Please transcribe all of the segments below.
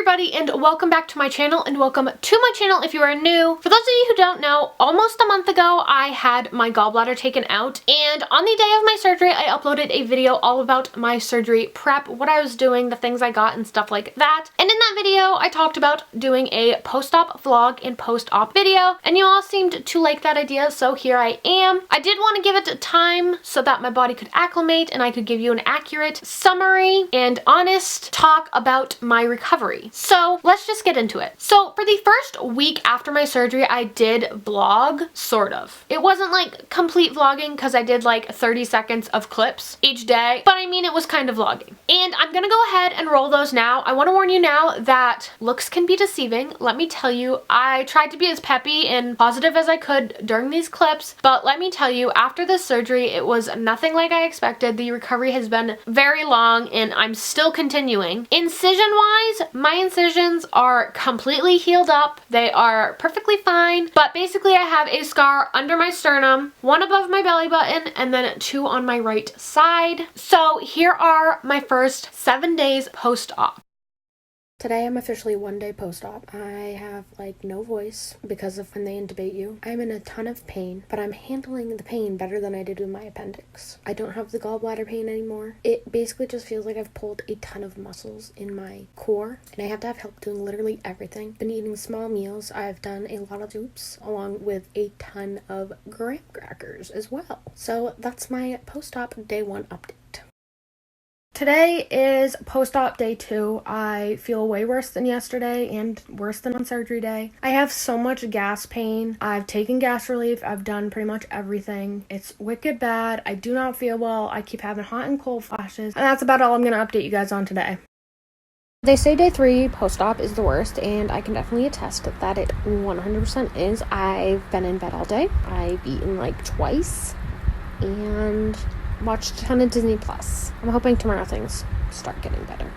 everybody, and welcome back to my channel, and welcome to my channel if you are new. For those of you who don't know, almost a month ago I had my gallbladder taken out, and on the day of my surgery I uploaded a video all about my surgery prep, what I was doing, the things I got, and stuff like that. And in that video I talked about doing a post-op vlog and post-op video, and you all seemed to like that idea, so here I am. I did want to give it time so that my body could acclimate and I could give you an accurate summary and honest talk about my recovery. So let's just get into it. So for the first week after my surgery, I did vlog, sort of. It wasn't like complete vlogging because I did like 30 seconds of clips each day, but I mean it was kind of vlogging. And I'm gonna go ahead and roll those now. I want to warn you now that looks can be deceiving. Let me tell you, I tried to be as peppy and positive as I could during these clips, but let me tell you, after this surgery, it was nothing like I expected. The recovery has been very long and I'm still continuing. Incision-wise, my incisions are completely healed up. They are perfectly fine, but basically I have a scar under my sternum, one above my belly button, and then two on my right side. So here are my first 7 days post-op. Today I'm officially 1 day post-op. I have like no voice because of when they intubate you. I'm in a ton of pain, but I'm handling the pain better than I did with my appendix. I don't have the gallbladder pain anymore. It basically just feels like I've pulled a ton of muscles in my core, and I have to have help doing literally everything. Been eating small meals. I've done a lot of soups along with a ton of graham crackers as well. So that's my post-op day 1 update. Today is post-op day 2. I feel way worse than yesterday and worse than on surgery day. I have so much gas pain. I've taken gas relief. I've done pretty much everything. It's wicked bad. I do not feel well. I keep having hot and cold flashes. And that's about all I'm going to update you guys on today. They say day 3 post-op is the worst, and I can definitely attest that it 100% is. I've been in bed all day. I've eaten like twice and watched a ton of Disney Plus. I'm hoping tomorrow things start getting better.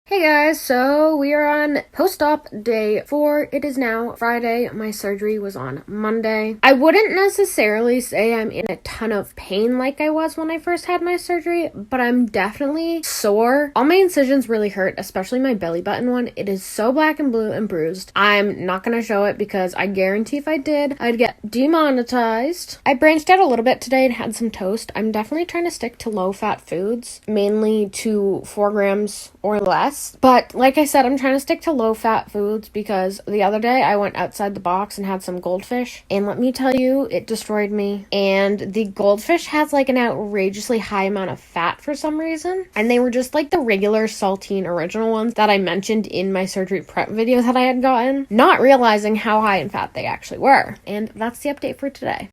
Hey guys, so we are on post-op day 4. It is now Friday. My surgery was on Monday. I wouldn't necessarily say I'm in a ton of pain like I was when I first had my surgery, but I'm definitely sore. All my incisions really hurt, especially my belly button one. It is so black and blue and bruised. I'm not gonna show it because I guarantee if I did, I'd get demonetized. I branched out a little bit today and had some toast. I'm definitely trying to stick to low-fat foods, mainly to 4 grams or less. But like I said, I'm trying to stick to low-fat foods because the other day I went outside the box and had some goldfish, and let me tell you, it destroyed me. And the goldfish has like an outrageously high amount of fat for some reason, and they were just like the regular saltine original ones that I mentioned in my surgery prep video that I had gotten, not realizing how high in fat they actually were. And that's the update for today.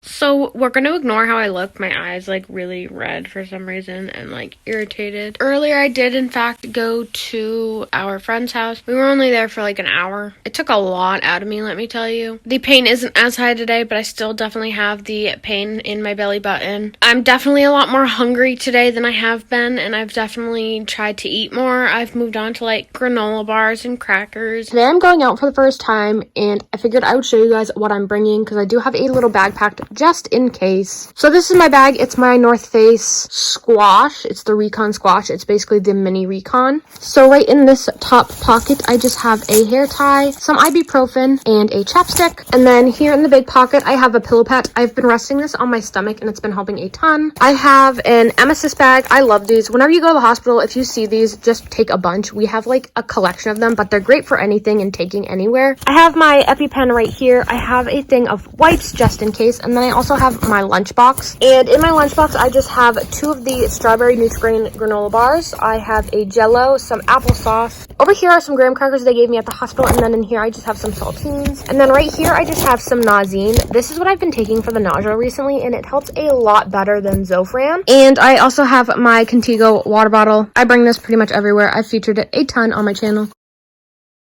So we're going to ignore how I look. My eyes like really red for some reason and like irritated. Earlier I did in fact go to our friend's house. We were only there for like an hour. It took a lot out of me, let me tell you. The pain isn't as high today, but I still definitely have the pain in my belly button. I'm definitely a lot more hungry today than I have been, and I've definitely tried to eat more. I've moved on to like granola bars and crackers. Today I'm going out for the first time, and I figured I would show you guys what I'm bringing because I do have a little bag packed just in case. So this is my bag. It's my North Face squash. It's the Recon squash. It's basically the mini Recon. So right in this top pocket, I just have a hair tie, some ibuprofen, and a chapstick. And then here in the big pocket, I have a pillow pad. I've been resting this on my stomach and it's been helping a ton. I have an Emesis bag. I love these. Whenever you go to the hospital, if you see these, just take a bunch. We have like a collection of them, but they're great for anything and taking anywhere. I have my EpiPen right here. I have a thing of wipes just in case, and then I also have my lunchbox, and in my lunchbox I just have 2 of the strawberry Nutri-Grain granola bars. I have a Jell-O, some applesauce. Over here are some graham crackers they gave me at the hospital, and then in here I just have some saltines, and then right here I just have some Nausine. This is what I've been taking for the nausea recently, and it helps a lot better than Zofran. And I also have my Contigo water bottle. I bring this pretty much everywhere. I've featured it a ton on my channel.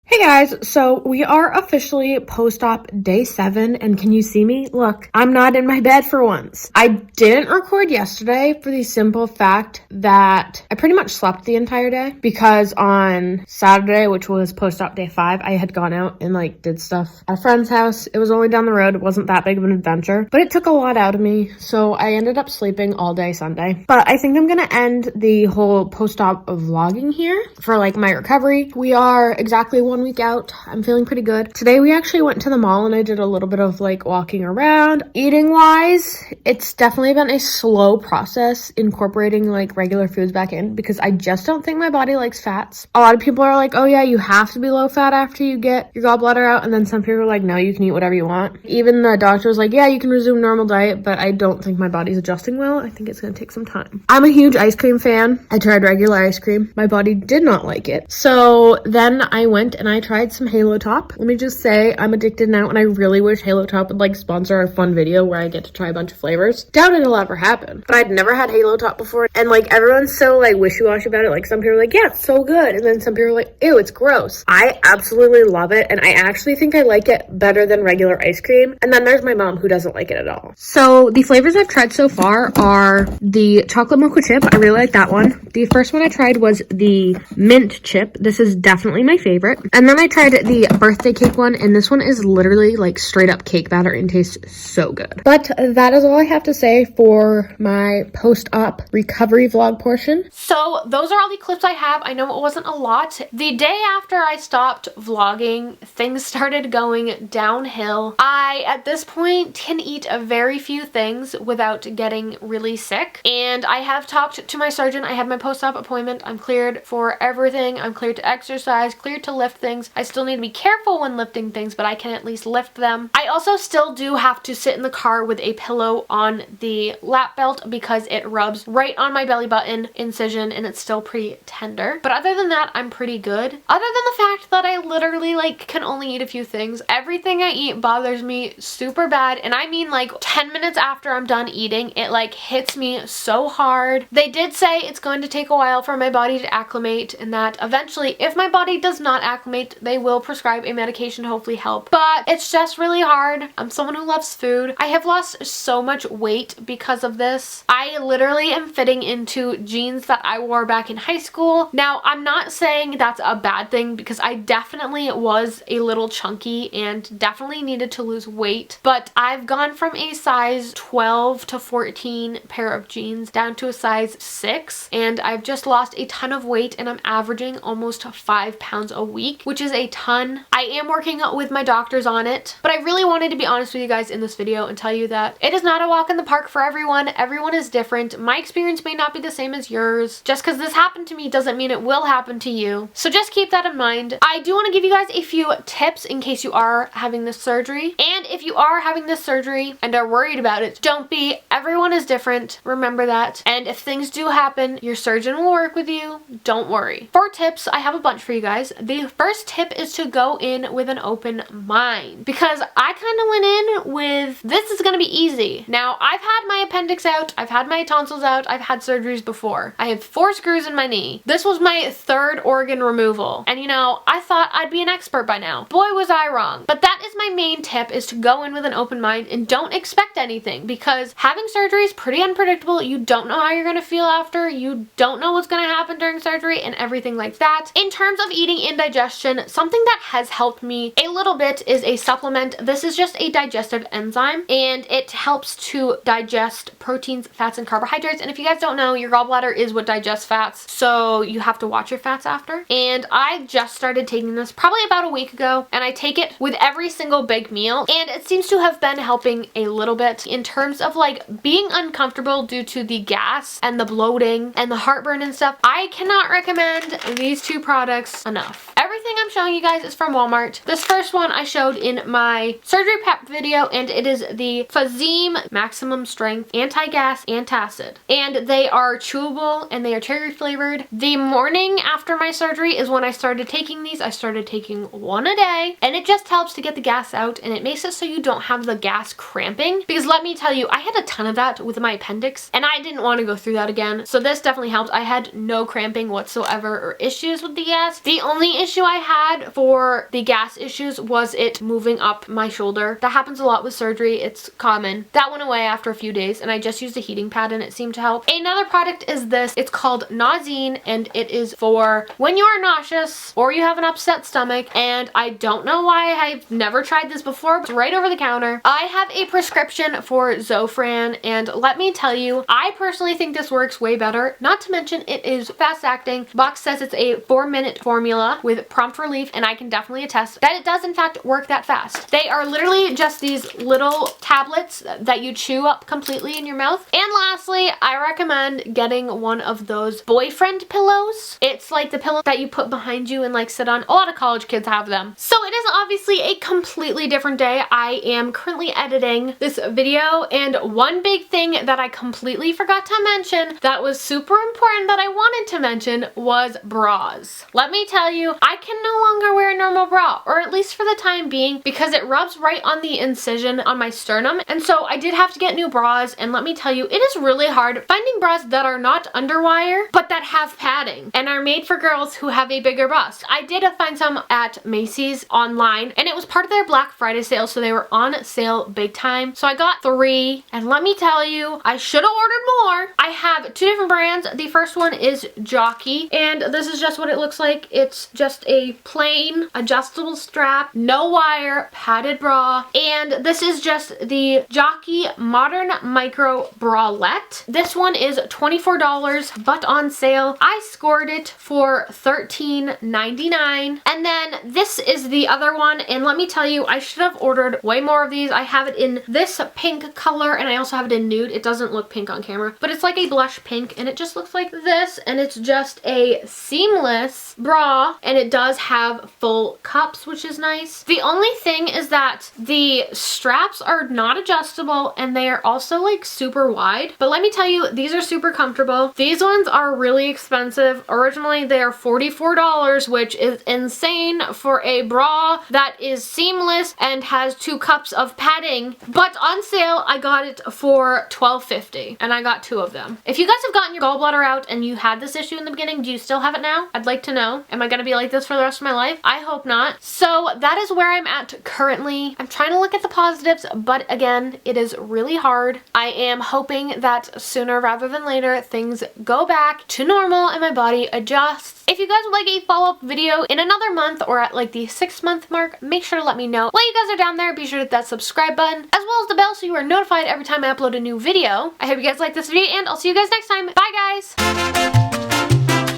Hey guys, so we are officially post-op day 7, and can you see me? Look, I'm not in my bed for once. I didn't record yesterday for the simple fact that I pretty much slept the entire day because on Saturday, which was post-op day 5, I had gone out and did stuff at a friend's house. It was only down the road. It wasn't that big of an adventure, but it took a lot out of me, so I ended up sleeping all day Sunday. But I think I'm gonna end the whole post-op vlogging here for my recovery. We are exactly 1 week out. I'm feeling pretty good. Today we actually went to the mall and I did a little bit of walking around. Eating wise, it's definitely been a slow process incorporating regular foods back in because I just don't think my body likes fats. A lot of people are like, oh yeah, you have to be low fat after you get your gallbladder out, and then some people are like, no, you can eat whatever you want. Even the doctor was like, yeah, you can resume normal diet, but I don't think my body's adjusting well. I think it's gonna take some time. I'm a huge ice cream fan. I tried regular ice cream. My body did not like it. So then I went and I tried some Halo Top. Let me just say I'm addicted now, and I really wish Halo Top would sponsor a fun video where I get to try a bunch of flavors. Doubt it'll ever happen, but I'd never had Halo Top before, and everyone's so wishy-washy about it. Some people are like, yeah, it's so good, and then some people are like, ew, it's gross. I absolutely love it, and I actually think I like it better than regular ice cream. And then there's my mom who doesn't like it at all. So the flavors I've tried so far are the chocolate mocha chip. I really like that one. The first one I tried was the mint chip. This is definitely my favorite. And then I tried the birthday cake one, and this one is literally straight up cake batter and tastes so good. But that is all I have to say for my post-op recovery vlog portion. So those are all the clips I have. I know it wasn't a lot. The day after I stopped vlogging, things started going downhill. I, at this point, can eat a very few things without getting really sick. And I have talked to my surgeon. I had my post-op appointment. I'm cleared for everything. I'm cleared to exercise, cleared to lift things. I still need to be careful when lifting things, but I can at least lift them. I also still do have to sit in the car with a pillow on the lap belt because it rubs right on my belly button incision and it's still pretty tender. But other than that, I'm pretty good. Other than the fact that I literally can only eat a few things. Everything I eat bothers me super bad, and I mean 10 minutes after I'm done eating, it hits me so hard. They did say it's going to take a while for my body to acclimate, and that eventually, if my body does not acclimate, they will prescribe a medication to hopefully help. But it's just really hard. I'm someone who loves food. I have lost so much weight because of this. I literally am fitting into jeans that I wore back in high school. Now, I'm not saying that's a bad thing because I definitely was a little chunky and definitely needed to lose weight, but I've gone from a size 12 to 14 pair of jeans down to a size 6, and I've just lost a ton of weight, and I'm averaging almost 5 pounds a week, which is a ton. I am working with my doctors on it, but I really wanted to be honest with you guys in this video and tell you that it is not a walk in the park for everyone. Everyone is different. My experience may not be the same as yours. Just because this happened to me doesn't mean it will happen to you. So just keep that in mind. I do want to give you guys a few tips in case you are having this surgery. And if you are having this surgery and are worried about it, don't be. Everyone is different. Remember that. And if things do happen, your surgeon will work with you. Don't worry. 4 tips. I have a bunch for you guys. The first tip is to go in with an open mind, because I kind of went in with, this is going to be easy. Now, I've had my appendix out. I've had my tonsils out. I've had surgeries before. I have 4 screws in my knee. This was my 3rd organ removal. And I thought I'd be an expert by now. Boy, was I wrong. But that is my main tip, is to go in with an open mind and don't expect anything, because having surgery is pretty unpredictable. You don't know how you're going to feel after. You don't know what's going to happen during surgery and everything like that. In terms of eating indigestion, something that has helped me a little bit is a supplement. This is just a digestive enzyme, and it helps to digest proteins, fats, and carbohydrates. And if you guys don't know, your gallbladder is what digests fats, so you have to watch your fats after. And I just started taking this probably about a week ago, and I take it with every single big meal, and it seems to have been helping a little bit in terms of being uncomfortable due to the gas and the bloating and the heartburn and stuff. I cannot recommend these 2 products enough. Everything I'm showing you guys is from Walmart. This first one I showed in my surgery prep video, and it is the Fazim Maximum Strength Anti-Gas Antacid. And they are chewable and they are cherry flavored. The morning after my surgery is when I started taking these. I started taking 1 a day, and it just helps to get the gas out, and it makes it so you don't have the gas cramping, because let me tell you, I had a ton of that with my appendix and I didn't want to go through that again. So this definitely helped. I had no cramping whatsoever or issues with the gas. The only issue I had had for the gas issues was it moving up my shoulder. That happens a lot with surgery. It's common. That went away after a few days, and I just used a heating pad and it seemed to help. Another product is this. It's called Nausine, and it is for when you are nauseous or you have an upset stomach, and I don't know why I've never tried this before, but it's right over the counter. I have a prescription for Zofran, and let me tell you, I personally think this works way better. Not to mention it is fast acting. Box says it's a 4-minute formula with prompt relief, and I can definitely attest that it does in fact work that fast. They are literally just these little tablets that you chew up completely in your mouth. And lastly, I recommend getting one of those boyfriend pillows. It's like the pillow that you put behind you and like sit on. A lot of college kids have them. So it is obviously a completely different day. I am currently editing this video, and one big thing that I completely forgot to mention that was super important that I wanted to mention was bras. Let me tell you, I can no longer wear a normal bra, or at least for the time being, because it rubs right on the incision on my sternum, and so I did have to get new bras. And let me tell you, it is really hard finding bras that are not underwire but that have padding and are made for girls who have a bigger bust. I did find some at Macy's online, and it was part of their Black Friday sale, so they were on sale big time. So I got 3, and let me tell you, I should have ordered more. I have 2 different brands. The first one is Jockey, and this is just what it looks like. It's just a plain adjustable strap, no wire, padded bra, and this is just the Jockey Modern Micro Bralette. This one is $24, but on sale I scored it for $13.99. And then this is the other one, and let me tell you, I should have ordered way more of these. I have it in this pink color, and I also have it in nude. It doesn't look pink on camera, but it's like a blush pink, and it just looks like this, and it's just a seamless bra, and it does have full cups, which is nice. The only thing is that the straps are not adjustable, and they are also like super wide, but let me tell you, these are super comfortable. These ones are really expensive. Originally they are $44, which is insane for a bra that is seamless and has 2 cups of padding, but on sale I got it for $12.50, and I got 2 of them. If you guys have gotten your gallbladder out and you had this issue in the beginning, do you still have it now? I'd like to know. Am I gonna be like this for the rest of my life? I hope not. So that is where I'm at currently. I'm trying to look at the positives, but again, it is really hard. I am hoping that sooner rather than later things go back to normal and my body adjusts. If you guys would like a follow-up video in another month or at like the 6-month mark, make sure to let me know. While you guys are down there, be sure to hit that subscribe button as well as the bell so you are notified every time I upload a new video. I hope you guys like this video, and I'll see you guys next time. Bye guys!